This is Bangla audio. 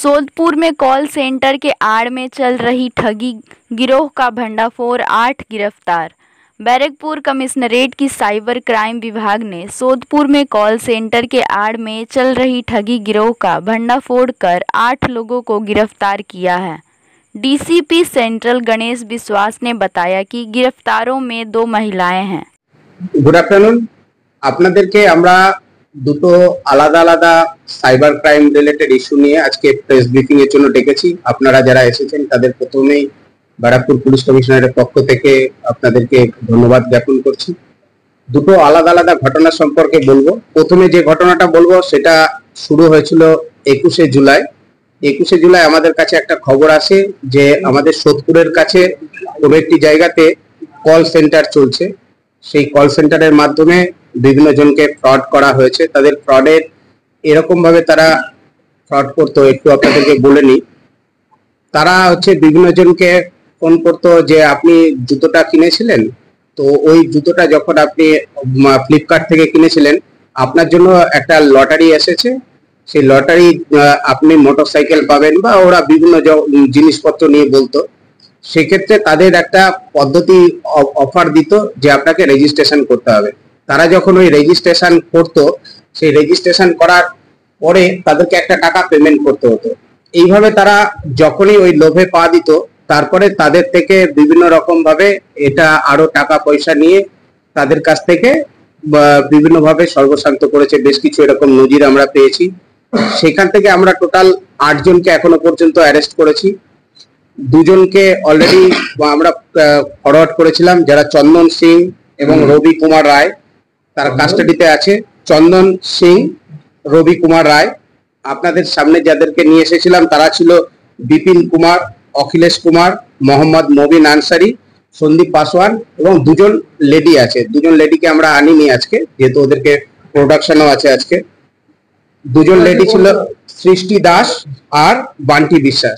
सोदपुर में कॉल सेंटर के आड़ में चल रही ठगी गिरोह का भंडाफोड़, 8 गिरफ्तार। बैरकपुर कमिश्नरेट की साइबर क्राइम विभाग ने सोदपुर में कॉल सेंटर के आड़ में चल रही ठगी गिरोह का भंडाफोड़ कर 8 लोगों को गिरफ्तार किया है। डीसीपी सेंट्रल गणेश विश्वास ने बताया कि गिरफ्तारों में 2 महिलाएं हैं। Good afternoon. আপনাদেরকে আমরা দুটো আলাদা আলাদা সাইবার ক্রাইম রিলেটেড ইস্যু নিয়ে আজকে প্রেস ব্রিফিং এর জন্য ডেকেছি। আপনারা যারা এসেছেন তাদের প্রথমেই ব্যারাকপুর পুলিশ কমিশনারের পক্ষ থেকে আপনাদেরকে ধন্যবাদ জ্ঞাপন করছি। দুটো আলাদা আলাদা ঘটনা সম্পর্কে বলবো। প্রথমে যে ঘটনাটা বলবো সেটা শুরু হয়েছিল 21শে জুলাই। 21শে জুলাই আমাদের কাছে একটা খবর আসে যে আমাদের সোদপুরের কাছে কোনো একটি জায়গাতে কল সেন্টার চলছে। সেই কল সেন্টারের মাধ্যমে বিভিন্ন জনকে ফ্রড করা হয়েছে। তাদের ফ্রডের এরকম ভাবে তারা ফ্রড করতো, একটু আপনাদেরকে বলে নিই। তারা বিভিন্ন জনকে ফোন করতো যে আপনি জুতোটা কিনেছিলেন, তো ওই জুতোটা যখন আপনি ফ্লিপকার্ট থেকে কিনেছিলেন আপনার জন্য একটা লটারি এসেছে, সেই লটারি আপনি মোটরসাইকেল পাবেন, বা ওরা বিভিন্ন জিনিসপত্র নিয়ে বলতো। সেক্ষেত্রে তাদের একটা পদ্ধতি অফার দিত যে আপনাকে রেজিস্ট্রেশন করতে হবে। তারা যখন ওই রেজিস্ট্রেশন করতো, সেই রেজিস্ট্রেশন করার পরে তাদেরকে একটা টাকা পেমেন্ট করতে হতো। এইভাবে তারা যখনই ওই লোভে পা দিত, তারপরে তাদের থেকে বিভিন্ন রকম ভাবে এটা আরো টাকা পয়সা নিয়ে তাদের কাছ থেকে বিভিন্ন ভাবে সর্বশান্ত করেছে। বেশ কিছু এরকম নজির আমরা পেয়েছি। সেখান থেকে আমরা টোটাল 8 জনকে এখনো পর্যন্ত অ্যারেস্ট করেছি। 2 জনকে অলরেডি আমরা ফরওয়ার্ড করেছিলাম, যারা চন্দন সিং এবং রবি কুমার রায়, তার কাস্টাডিতে আছে। চন্দন সিং, রবি কুমার রায়। আপনাদের সামনে যাদেরকে নিয়ে এসেছিলাম তারা ছিল বিপিন কুমার, অখিলেশ কুমার, মোহাম্মদ মবিন আনসারি, সন্দীপ পাসওয়ান, এবং 2 জন লেডি আছে। 2 জন লেডিকে আমরা আনিনি আজকে, যেহেতু ওদেরকে প্রোডাকশনও আছে আজকে। 2 জন লেডি ছিল সৃষ্টি দাস আর বান্টি বিশ্বাস।